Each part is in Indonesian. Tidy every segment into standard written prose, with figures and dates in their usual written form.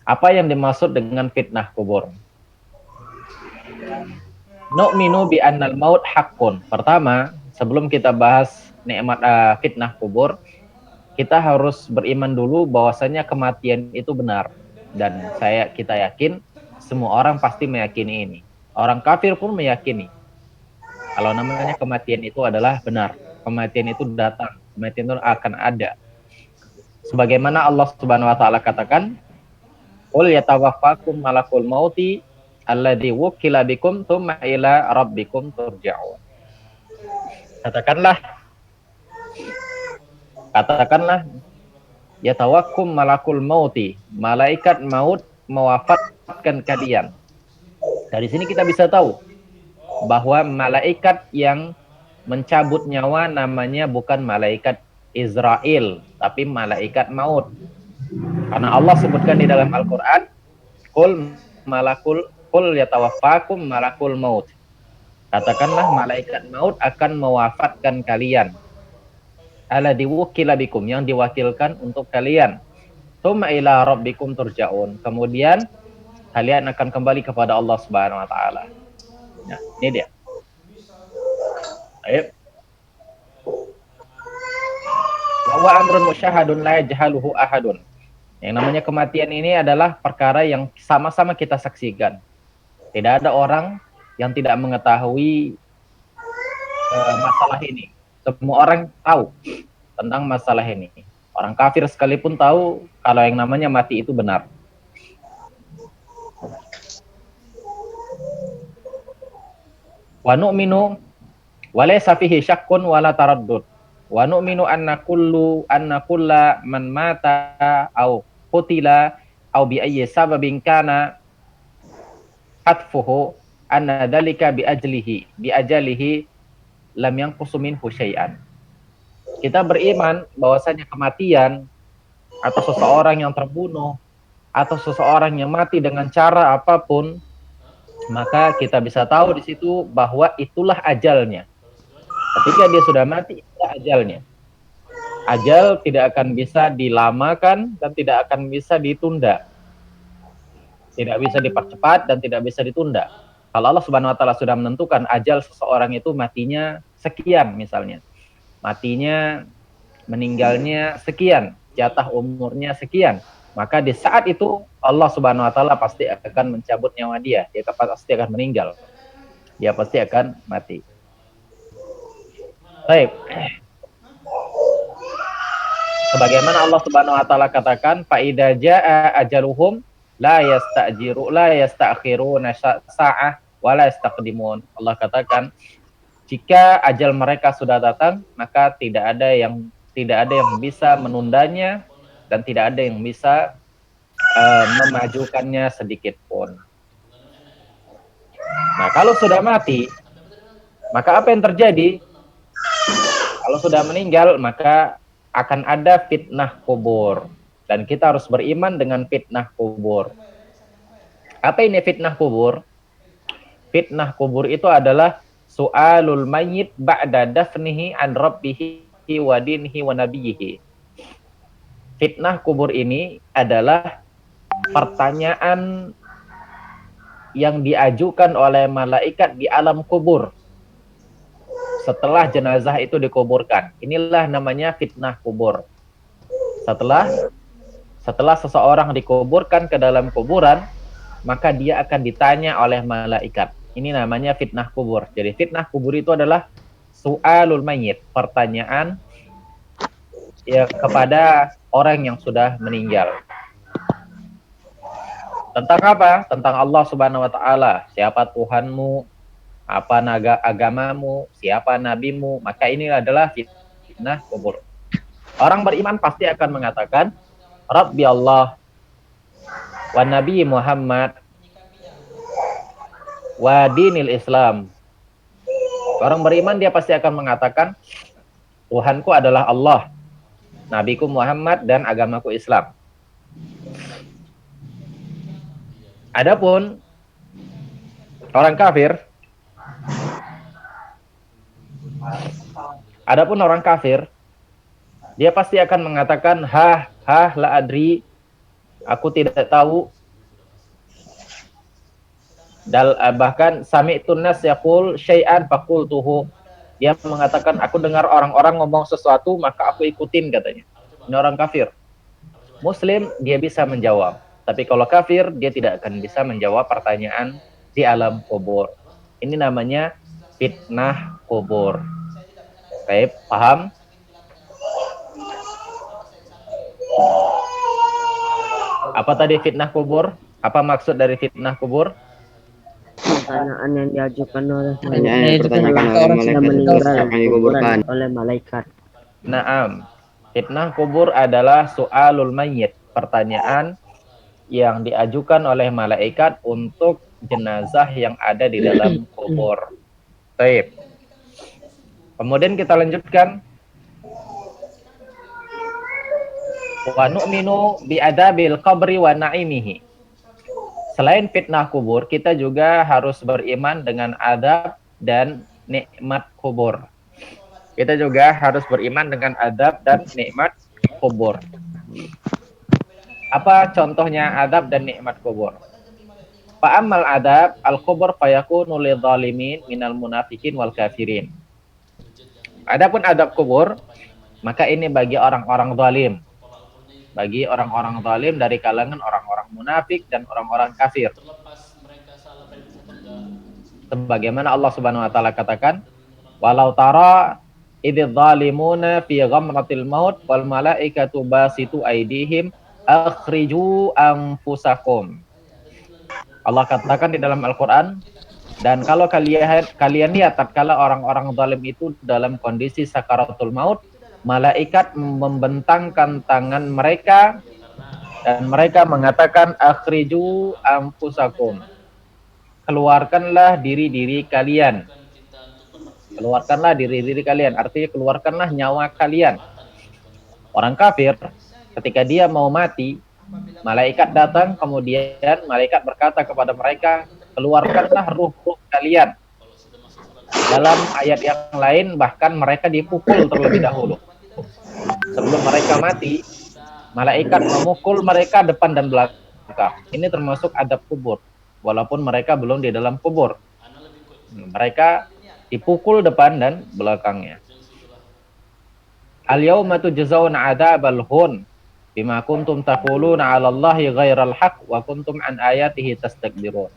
Apa yang dimaksud dengan fitnah kubur? Nu'minu bi annal maut haqqun. Pertama, sebelum kita bahas nikmat fitnah kubur, kita harus beriman dulu bahwasanya kematian itu benar. Dan kita yakin semua orang pasti meyakini ini. Orang kafir pun meyakini kalau namanya kematian itu adalah benar. Kematian itu datang, kematian itu akan ada. Sebagaimana Allah Subhanahu wa taala katakan, "Qul yatawaffakum malakul mauti alladzi wukila bikum tsumma ila rabbikum turja'un." Katakanlah, katakanlah yatawakkum malakul mauti, malaikat maut mewafatkan kalian. Dari sini kita bisa tahu bahwa malaikat yang mencabut nyawa namanya bukan malaikat Israel, tapi malaikat maut. Karena Allah sebutkan di dalam Al-Qur'an, qul yatawaffakum malakul maut. Katakanlah malaikat maut akan mewafatkan kalian. Ala diwukila bikum, yang diwakilkan untuk kalian. Tsumma ila rabbikum turja'un. Kemudian kalian akan kembali kepada Allah Subhanahu wa taala. Nah, ini dia. Ayo. Wa amrun musyahadun la yajhaluhu ahadun. Yang namanya kematian ini adalah perkara yang sama-sama kita saksikan. Tidak ada orang yang tidak mengetahui masalah ini. Semua orang tahu tentang masalah ini. Orang kafir sekalipun tahu kalau yang namanya mati itu benar. Wa nu'minu wa laysa fihi syakkun wala taraddud. Wa nu'minu anna kulla man mata au qutila au bi ayyi sababin kana hatfuhu anna dzalika bi ajalihi lam yanqusu minhu syai'an. Kita beriman bahwasanya kematian atau seseorang yang terbunuh atau seseorang yang mati dengan cara apapun, maka kita bisa tahu di situ bahwa itulah ajalnya. Ketika dia sudah mati, itulah ajalnya. Ajal tidak akan bisa dilamakan dan tidak akan bisa ditunda. Tidak bisa dipercepat dan tidak bisa ditunda. Kalau Allah Subhanahu wa taala sudah menentukan ajal seseorang itu matinya sekian misalnya. Matinya, meninggalnya sekian, jatah umurnya sekian. Maka di saat itu Allah Subhanahu wa taala pasti akan mencabut nyawa dia. Dia pasti akan meninggal. Dia pasti akan mati. Baik. Sebagaimana Allah Subhanahu wa taala katakan, fa idza jaa ajaluhum la yasta'khiruna sa'ah wa la yastaqdimun. Allah katakan, jika ajal mereka sudah datang, maka tidak ada yang bisa menundanya dan tidak ada yang bisa memajukannya sedikit pun. Nah, kalau sudah mati, maka apa yang terjadi? Kalau sudah meninggal, maka akan ada fitnah kubur. Dan kita harus beriman dengan fitnah kubur. Apa ini fitnah kubur? Fitnah kubur itu adalah su'alul mayyit ba'da dafnihi an rabbihi wa dinihi wa nabiyyihi. Fitnah kubur ini adalah pertanyaan yang diajukan oleh malaikat di alam kubur setelah jenazah itu dikuburkan. Inilah namanya fitnah kubur. Setelah seseorang dikuburkan ke dalam kuburan, maka dia akan ditanya oleh malaikat. Ini namanya fitnah kubur. Jadi fitnah kubur itu adalah su'alul mayyit, pertanyaan ya kepada orang yang sudah meninggal. Tentang apa? Tentang Allah Subhanahu wa taala. Siapa Tuhanmu? Apa agamamu? Siapa nabimu? Maka ini adalah fitnah kubur. Orang beriman pasti akan mengatakan, Rabbi Allah wa Nabi Muhammad wa dinil Islam. Orang beriman dia pasti akan mengatakan, Tuhanku adalah Allah, Nabiku Muhammad, dan agamaku Islam. Adapun orang kafir, dia pasti akan mengatakan, la adri Aku tidak tahu. Bahkan sami'tun nas yaqul syai'an faqultuhu. Dia mengatakan aku dengar orang-orang ngomong sesuatu maka aku ikutin katanya. Ini orang kafir. Muslim dia bisa menjawab, tapi kalau kafir dia tidak akan bisa menjawab pertanyaan di alam kubur. Ini namanya fitnah kubur. Baik, paham? Apa tadi fitnah kubur? Apa maksud dari fitnah kubur? Pertanyaan yang diajukan oleh pertanyaan orang sudah meninggal akan dikuburkan oleh malaikat. Naam. Fitnah kubur adalah soalul mayyit, pertanyaan yang diajukan oleh malaikat untuk jenazah yang ada di dalam kubur. Baik. Kemudian kita lanjutkan. Wa nu'minu bi'adabil qabri wa na'imihi. Selain fitnah kubur, kita juga harus beriman dengan adab dan nikmat kubur. Kita juga harus beriman dengan adab dan nikmat kubur. Apa contohnya adab dan nikmat kubur? Fa'amal adab al-kubur fayakunu lidh-dhalimin minal munafikin wal kafirin. Adapun adab kubur, maka ini bagi orang-orang zalim. Bagi orang-orang zalim dari kalangan orang-orang munafik dan orang-orang kafir. Sebagaimana Allah Subhanahu wa taala katakan, "Walau tara idz zalimuna fi ghamratil maut wal malaikatu basitu aydihim akhriju anfusakum." Allah katakan di dalam Al-Qur'an, dan kalau kalian lihat tatkala orang-orang zalim itu dalam kondisi sakaratul maut, malaikat membentangkan tangan mereka dan mereka mengatakan akhriju anfusakum. Keluarkanlah diri-diri kalian. Keluarkanlah diri-diri kalian, artinya keluarkanlah nyawa kalian. Orang kafir ketika dia mau mati, malaikat datang kemudian malaikat berkata kepada mereka, keluarkanlah ruh-ruh kalian. Dalam ayat yang lain bahkan mereka dipukul terlebih dahulu. Sebelum mereka mati, malaikat memukul mereka depan dan belakang. Ini termasuk adab kubur, walaupun mereka belum di dalam kubur. Mereka dipukul depan dan belakangnya. Al-yawma tujzauna 'adzabal hun bima kuntum taquluna 'ala Allahi ghairal haqq wa kuntum an ayatihi tastakbirun.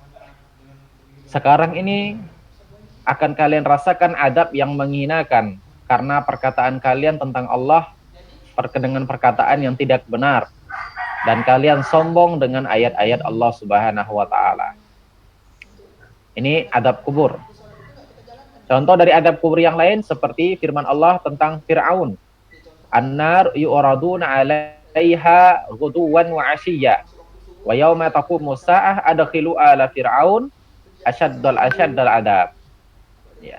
Sekarang ini akan kalian rasakan adab yang menghinakan karena perkataan kalian tentang Allah dengan perkataan yang tidak benar, dan kalian sombong dengan ayat-ayat Allah Subhanahu wa taala. Ini adab kubur. Contoh dari adab kubur yang lain seperti firman Allah tentang Fir'aun. An-nar yu'raduna 'alaiha ghuduwan wa 'ashiyya wa yauma taqumu sa'ah adkhilu ala fir'aun asyaddal adab. Ya.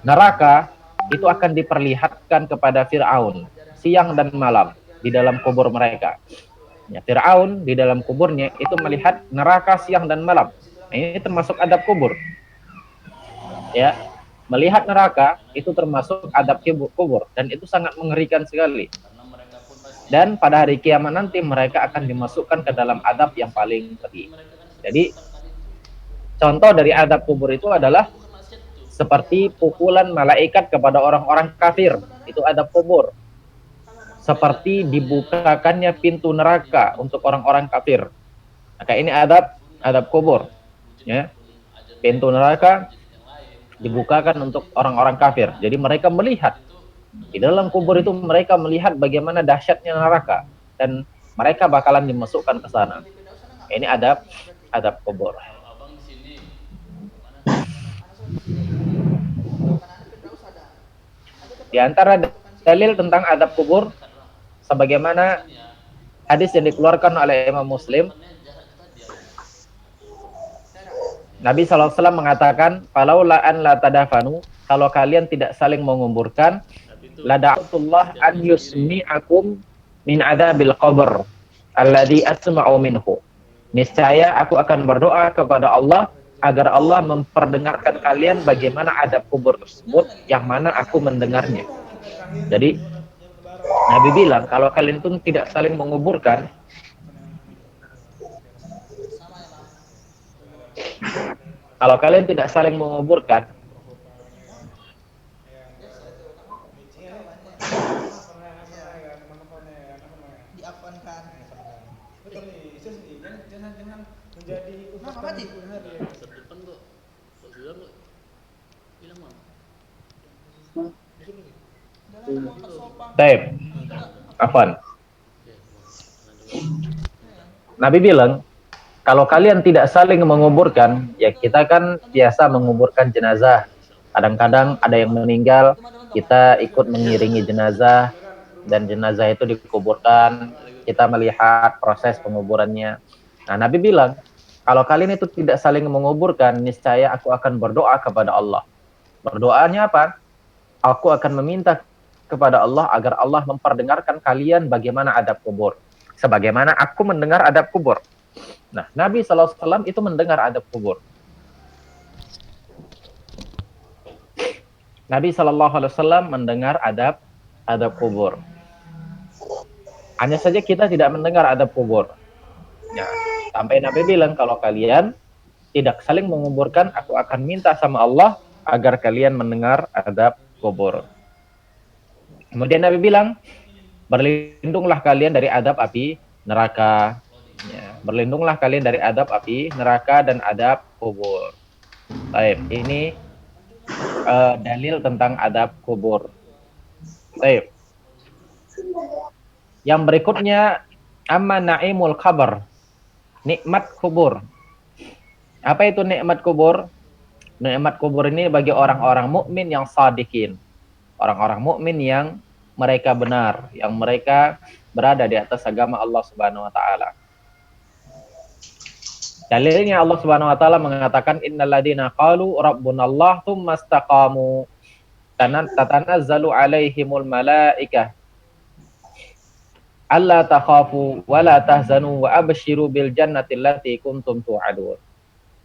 Neraka itu akan diperlihatkan kepada Fir'aun siang dan malam di dalam kubur mereka. Ya, Fir'aun di dalam kuburnya itu melihat neraka siang dan malam. Nah, ini termasuk adab kubur. Ya, melihat neraka itu termasuk adab kubur dan itu sangat mengerikan sekali. Dan pada hari kiamat nanti mereka akan dimasukkan ke dalam adab yang paling pedih. Jadi contoh dari adab kubur itu adalah seperti pukulan malaikat kepada orang-orang kafir, itu adab kubur. Seperti dibukakannya pintu neraka untuk orang-orang kafir. Maka ini adab kubur. Ya. Pintu neraka dibukakan untuk orang-orang kafir. Jadi mereka melihat di dalam kubur itu, mereka melihat bagaimana dahsyatnya neraka dan mereka bakalan dimasukkan ke sana. Ini adab kubur. Di antara dalil tentang adab kubur sebagaimana hadis yang dikeluarkan oleh Imam Muslim, Nabi SAW mengatakan, "Falaula an la tadafanu," kalau kalian tidak saling menguburkan, la da'atullah an yusmi'akum min adzabil qabr alladzi asma'u minhu. Niscaya aku akan berdoa kepada Allah agar Allah memperdengarkan kalian bagaimana adab kubur tersebut yang mana aku mendengarnya. Jadi Nabi bilang kalau kalian itu tidak saling menguburkan, Taib, Afwan. Nabi bilang kalau kalian tidak saling menguburkan, ya kita kan biasa menguburkan jenazah. Kadang-kadang ada yang meninggal, kita ikut mengiringi jenazah, dan jenazah itu dikuburkan, kita melihat proses penguburannya. Nah, Nabi bilang, kalau kalian itu tidak saling menguburkan, niscaya aku akan berdoa kepada Allah. Berdoanya apa? Aku akan meminta kepada Allah agar Allah memperdengarkan kalian bagaimana adab kubur. Sebagaimana aku mendengar adab kubur. Nah, Nabi SAW itu mendengar adab kubur. Nabi SAW mendengar adab kubur. Hanya saja kita tidak mendengar adab kubur. Ya, sampai Nabi bilang kalau kalian tidak saling menguburkan, aku akan minta sama Allah agar kalian mendengar adab kubur. Kemudian Nabi bilang, berlindunglah kalian dari adab api neraka. Ya, berlindunglah kalian dari adab api neraka dan adab kubur. Baik, ini dalil tentang adab kubur. Baik. Yang berikutnya, amma naimul kabar, nikmat kubur. Apa itu nikmat kubur? Nikmat kubur ini bagi orang-orang mukmin yang sadikin, orang-orang mukmin yang mereka benar, yang mereka berada di atas agama Allah Subhanahu wa taala. Dalilnya Allah Subhanahu wa taala mengatakan innalladzina qalu rabbunallah tsumma istaqamu tatanazzalu alaihimul malaikah alla takhafu wa la tahzanu wa abshiru bil jannati allati kuntum tu'adun.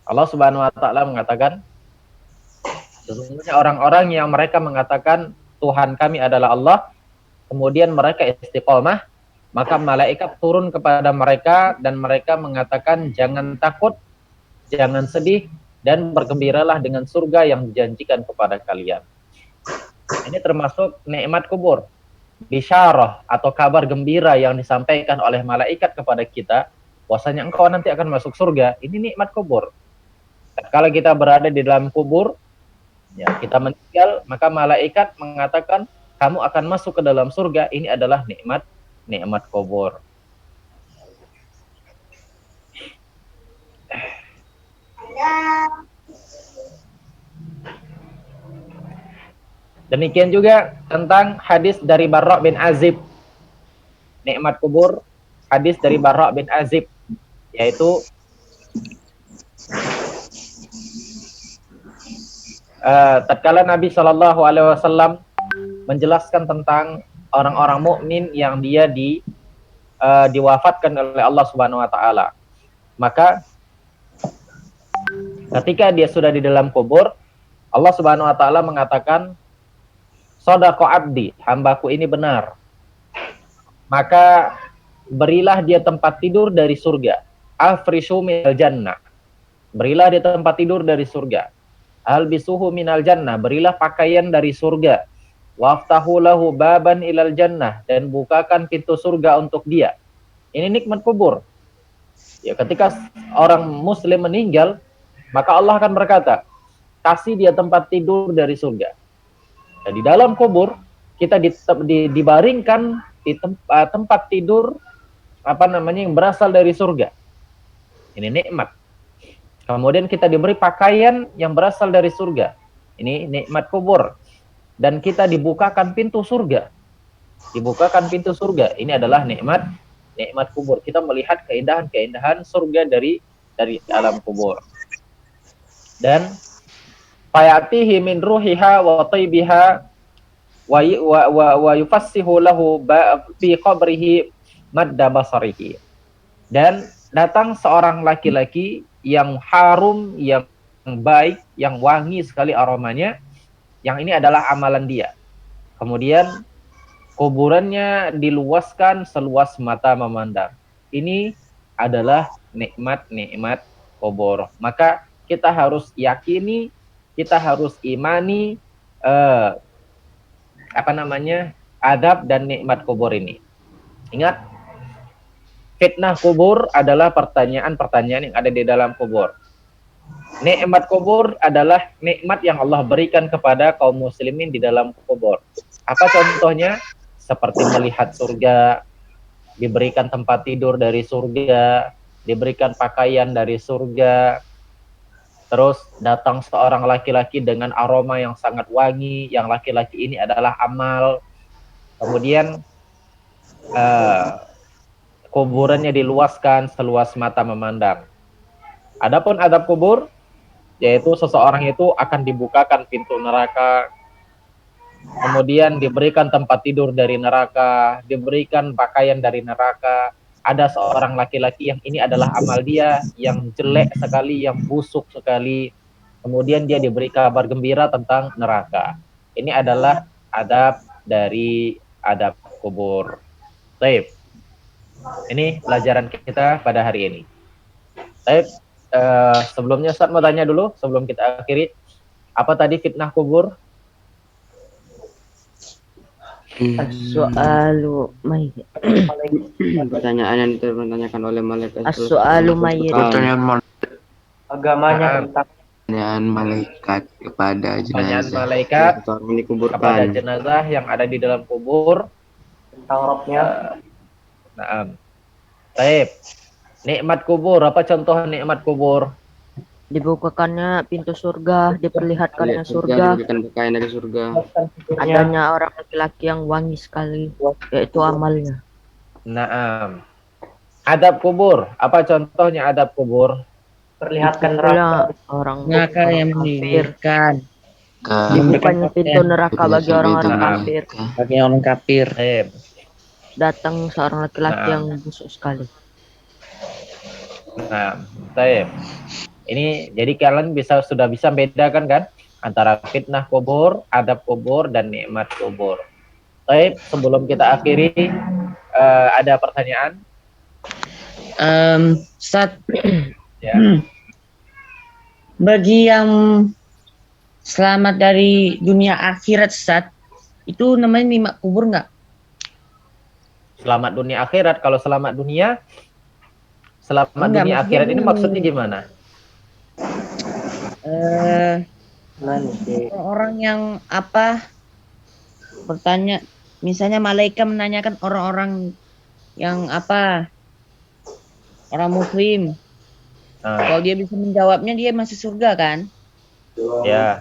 Allah Subhanahu wa taala mengatakan sesungguhnya orang-orang yang mereka mengatakan Tuhan kami adalah Allah, kemudian mereka istiqomah, maka malaikat turun kepada mereka dan mereka mengatakan jangan takut, jangan sedih, dan bergembiralah dengan surga yang dijanjikan kepada kalian. Ini termasuk nikmat kubur, bisyarah atau kabar gembira yang disampaikan oleh malaikat kepada kita, bahwasanya engkau nanti akan masuk surga. Ini nikmat kubur. Kalau kita berada di dalam kubur, ya, kita meninggal, maka malaikat mengatakan kamu akan masuk ke dalam surga. Ini adalah nikmat kubur. Demikian juga tentang hadis dari Barra bin Azib, nikmat kubur, hadis dari Barra bin Azib, yaitu tatkala Nabi Shallallahu Alaihi Wasallam menjelaskan tentang orang-orang mukmin yang dia diwafatkan oleh Allah Subhanahu Wa Taala, maka ketika dia sudah di dalam kubur, Allah Subhanahu Wa Taala mengatakan, "Shadaqa abdi, hambaku ini benar. Maka berilah dia tempat tidur dari surga. Afrishu minal jannah. Berilah dia tempat tidur dari surga. Albisuhu minal jannah. Berilah pakaian dari surga. Waftahu lahu baban ilal jannah, dan bukakan pintu surga untuk dia." Ini nikmat kubur. Ya, ketika orang muslim meninggal, maka Allah akan berkata, kasih dia tempat tidur dari surga. Nah, di dalam kubur kita dibaringkan di tempat tidur yang berasal dari surga. Ini nikmat. Kemudian kita diberi pakaian yang berasal dari surga. Ini nikmat kubur. Dan kita dibukakan pintu surga. Dibukakan pintu surga. Ini adalah nikmat kubur. Kita melihat keindahan-keindahan surga dari alam kubur. Dan fayatihi min ruhiha wa taybiha wa yufassihu lahu fi qabrihi madda basarihi. Dan datang seorang laki-laki yang harum, yang baik, yang wangi sekali aromanya, yang ini adalah amalan dia. Kemudian kuburannya diluaskan seluas mata memandang. Ini adalah nikmat-nikmat kubur. Maka kita harus yakini, kita harus imani eh, adab dan nikmat kubur ini. Ingat, fitnah kubur adalah pertanyaan-pertanyaan yang ada di dalam kubur. Nikmat kubur adalah nikmat yang Allah berikan kepada kaum muslimin di dalam kubur. Apa contohnya? Seperti melihat surga, diberikan tempat tidur dari surga, diberikan pakaian dari surga, terus datang seorang laki-laki dengan aroma yang sangat wangi, yang laki-laki ini adalah amal. Kemudian kuburannya diluaskan seluas mata memandang. Adapun adab kubur, yaitu seseorang itu akan dibukakan pintu neraka, kemudian diberikan tempat tidur dari neraka, diberikan pakaian dari neraka. Ada seorang laki-laki yang ini adalah amal dia, yang jelek sekali, yang busuk sekali. Kemudian dia diberi kabar gembira tentang neraka. Ini adalah adab dari adab kubur. Baik. Ini pelajaran kita pada hari ini. Baik. Sebelumnya Ustaz mau tanya dulu sebelum kita akhiri. Apa tadi fitnah kubur? As-su'alu mayyit. Pertanyaan yang ditanyakan oleh malaikat. As-su'alu mayyit. Agamanya tentang Pertanyaan malaikat kepada Pertanyaan jenazah. malaikat Seorang kepada dikuburkan. jenazah yang ada di dalam kubur. tentang robnya. Naam. Baik. Nikmat kubur, apa contoh nikmat kubur? Dibukakannya pintu surga, diperlihatkannya surga, Diberikan pakaian dari surga. adanya orang laki-laki yang wangi sekali, yaitu amalnya. Naam. Adab kubur, apa contohnya adab kubur? Perlihatkan neraka. Itulah orang Neraka yang kafir. mendirikan Dibukanya pintu neraka bagi orang-orang Nah. kafir. bagi orang kafir. Baik. Datang seorang laki-laki Nah. yang busuk sekali. Nah, baik. Ini jadi kalian sudah bisa bedakan kan antara fitnah kubur, adab kubur, dan nikmat kubur. Baik, sebelum kita akhiri, ada pertanyaan? Ustaz, Ya. bagi yang selamat dari dunia akhirat, Ustaz, itu namanya nikmat kubur nggak? Selamat dunia akhirat. Kalau selamat dunia, selamat Enggak, dunia maksudnya akhirat ini gini. maksudnya gimana? Orang yang apa bertanya, misalnya malaikat menanyakan orang-orang yang apa, orang muslim, Nah, kalau dia bisa menjawabnya dia masuk surga kan? ya,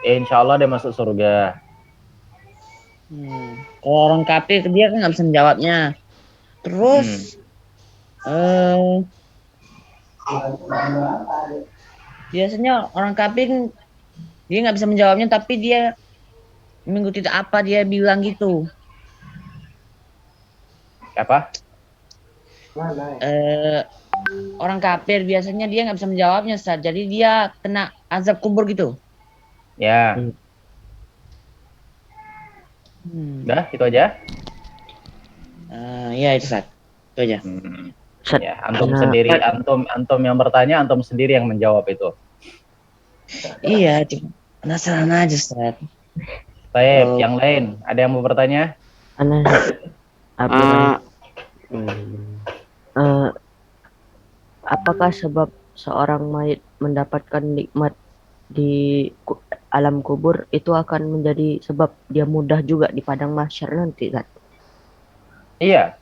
insya Allah dia masuk surga. Kalau orang kafir dia kan nggak bisa menjawabnya. Terus biasanya orang kafir dia nggak bisa menjawabnya, tapi dia mengikuti apa dia bilang gitu. Apa? Orang kafir biasanya dia nggak bisa menjawabnya, Ustaz. Jadi dia kena azab kubur gitu. Ya, udah itu aja. Ya itu, Ustaz. Itu aja. Ustaz, Ya, antum karena- sendiri, antum yang bertanya, antum sendiri yang menjawab itu. Iya, cuma penasaran aja, Ustaz. Baik, yang lain ada yang mau bertanya? Ana apa apakah sebab seorang mayit mendapatkan nikmat di alam kubur itu akan menjadi sebab dia mudah juga di padang mahsyar nanti, Ustaz? Iya.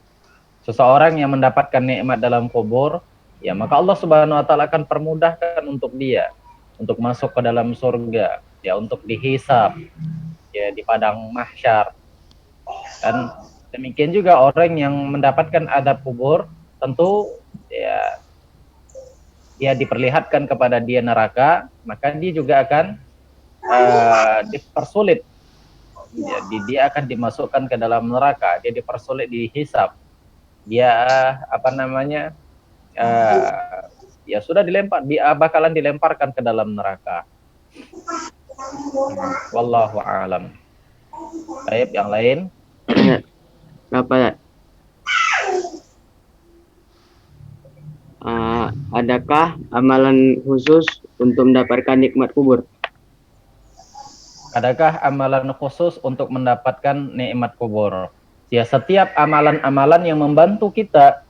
Seseorang yang mendapatkan nikmat dalam kubur, ya maka Allah Subhanahu wa taala akan permudahkan untuk dia untuk masuk ke dalam surga, ya untuk dihisab ya di padang mahsyar. Dan demikian juga orang yang mendapatkan adab kubur, tentu ya dia diperlihatkan kepada dia neraka, maka dia juga akan dipersulit. Jadi dia akan dimasukkan ke dalam neraka, dia dipersulit dihisab. Dia ya sudah dia bakalan dilemparkan ke dalam neraka. Wallahu a'lam. Baik, yang lain? Berapa ya? Adakah amalan khusus untuk mendapatkan nikmat kubur? Adakah amalan khusus untuk mendapatkan nikmat kubur? Ya, setiap amalan-amalan yang membantu kita,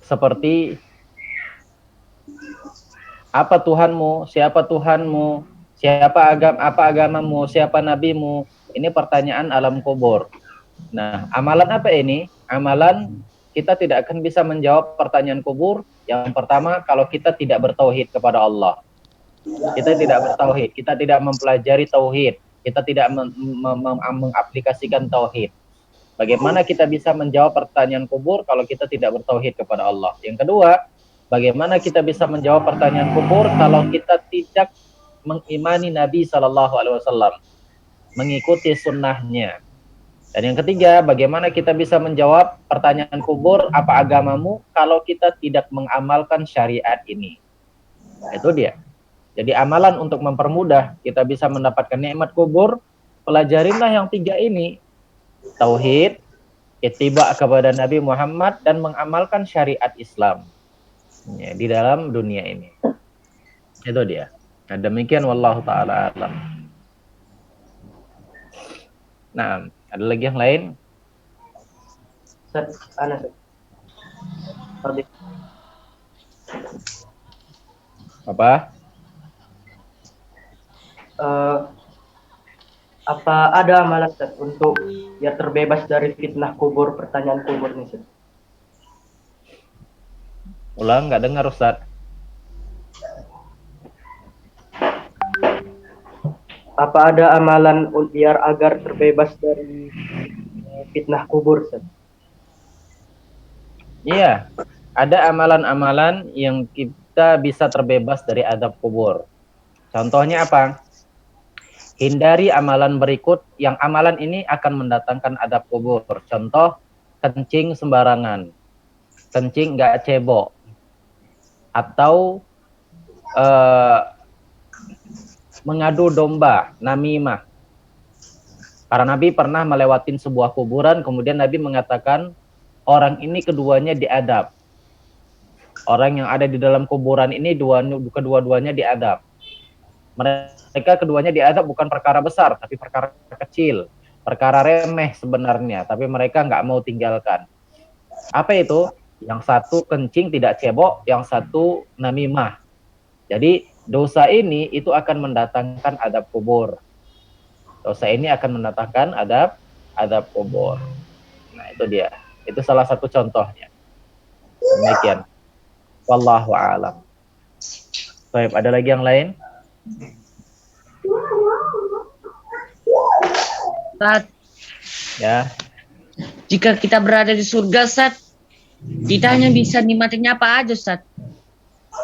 seperti apa Tuhanmu, siapa Tuhanmu, apa agamamu, siapa nabimu. Ini pertanyaan alam kubur. Nah, amalan apa ini? Amalan kita tidak akan bisa menjawab pertanyaan kubur. Yang pertama, kalau kita tidak bertauhid kepada Allah. Kita tidak bertauhid, kita tidak mempelajari tauhid, kita tidak mengaplikasikan tauhid. Bagaimana kita bisa menjawab pertanyaan kubur kalau kita tidak bertauhid kepada Allah? Yang kedua, bagaimana kita bisa menjawab pertanyaan kubur kalau kita tidak mengimani Nabi Shallallahu Alaihi Wasallam, mengikuti sunnahnya? Dan yang ketiga, bagaimana kita bisa menjawab pertanyaan kubur, apa agamamu, kalau kita tidak mengamalkan syariat ini? Itu dia. Jadi amalan untuk mempermudah kita bisa mendapatkan nikmat kubur, pelajarilah yang tiga ini. Tauhid, ittiba kepada Nabi Muhammad, dan mengamalkan syariat Islam ya, di dalam dunia ini. Itu dia. Nah, demikian wallahu ta'ala alam. Nah, ada lagi yang lain? Ustaz, Ustaz. Apa? Apa ada amalan Ustaz untuk ya terbebas dari fitnah kubur, pertanyaan kubur nih Ustaz? Ulang, nggak dengar Ustaz. Apa ada amalan biar agar terbebas dari fitnah kubur Ustaz? Iya, ada amalan-amalan yang kita bisa terbebas dari azab kubur. Contohnya apa? Hindari amalan berikut yang amalan ini akan mendatangkan azab kubur. Contoh, kencing sembarangan, kencing nggak cebok, atau mengadu domba, namimah. Para Nabi pernah melewatin sebuah kuburan, kemudian Nabi mengatakan, orang ini keduanya diadab. Orang yang ada di dalam kuburan ini kedua-duanya diadab. Mereka keduanya diadab bukan perkara besar, tapi perkara kecil. Perkara remeh sebenarnya, tapi mereka nggak mau tinggalkan. Apa itu? Yang satu kencing tidak cebok, yang satu namimah. Jadi dosa ini itu akan mendatangkan adab kubur. Dosa ini akan mendatangkan adab kubur. Nah, itu dia. Itu salah satu contohnya. Demikian. Wallahu a'lam. Baik, ada lagi yang lain? Ustaz, Ya. jika kita berada di surga, Ustaz, kita hanya bisa nikmatinya apa aja, Ustaz?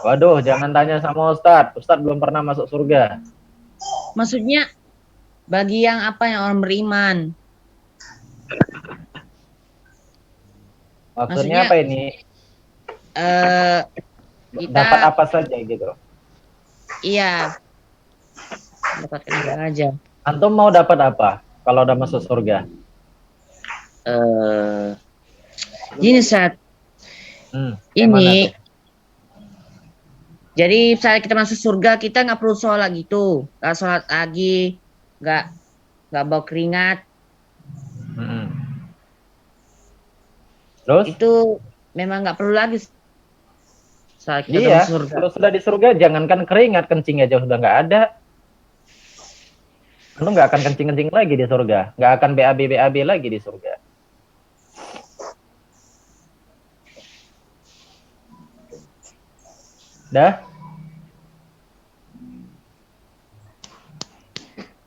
Waduh, jangan tanya sama Ustadz. Ustadz belum pernah masuk surga. Maksudnya bagi yang orang beriman. Maksudnya apa ini? Kita Dapat apa saja gitu. iya dapatkan apa aja. Antum mau dapat apa kalau udah masuk surga? Gini, Ustaz. Ini jadi saat kita masuk surga kita nggak perlu sholat gitu, nggak sholat lagi, nggak bau keringat. Terus? Itu memang nggak perlu lagi saat kita Iya, masuk surga. kalau sudah di surga jangankan keringat, kencing aja sudah nggak ada. Lu nggak akan kencing-kencing lagi di surga, nggak akan BAB lagi di surga. Dah?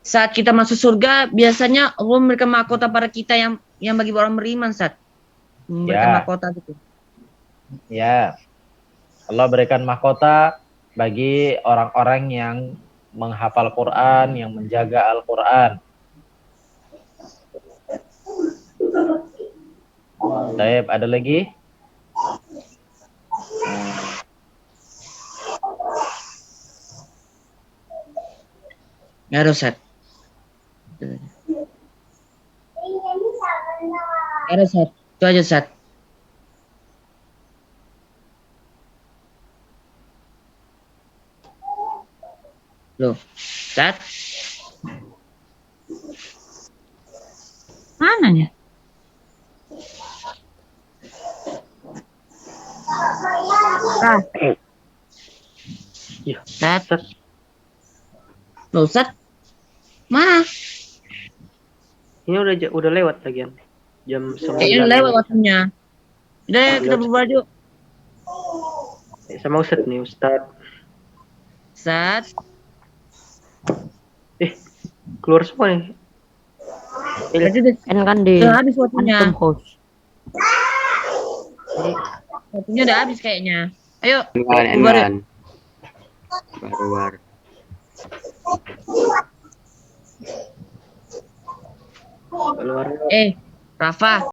Saat kita masuk surga biasanya Allah memberikan mahkota pada kita yang bagi orang beriman, Ustaz. Memberikan mahkota gitu. Ya. Allah berikan mahkota bagi orang-orang yang menghafal Quran, yang menjaga Al-Quran. Baik, ada lagi? Nggak ada, Ustaz. ada Sat. Itu aja Sat. Loh, Sat. Mananya? Ah, Iya, Sat. Sat. Loh, Sat. Mana? Ini udah lewat lagian. Jam 9. Kayaknya udah lewat waktunya. Udah, ya, kita Lewat. berbual yuk. Sama Ustadz nih, Ustadz. Sat. Keluar semua nih. Berarti udah, Kan di udah habis waktunya. antum host. Waktunya udah habis kayaknya. Ayo, Enggak, bubar yuk. enggak. Baru. Keluar. Rafa.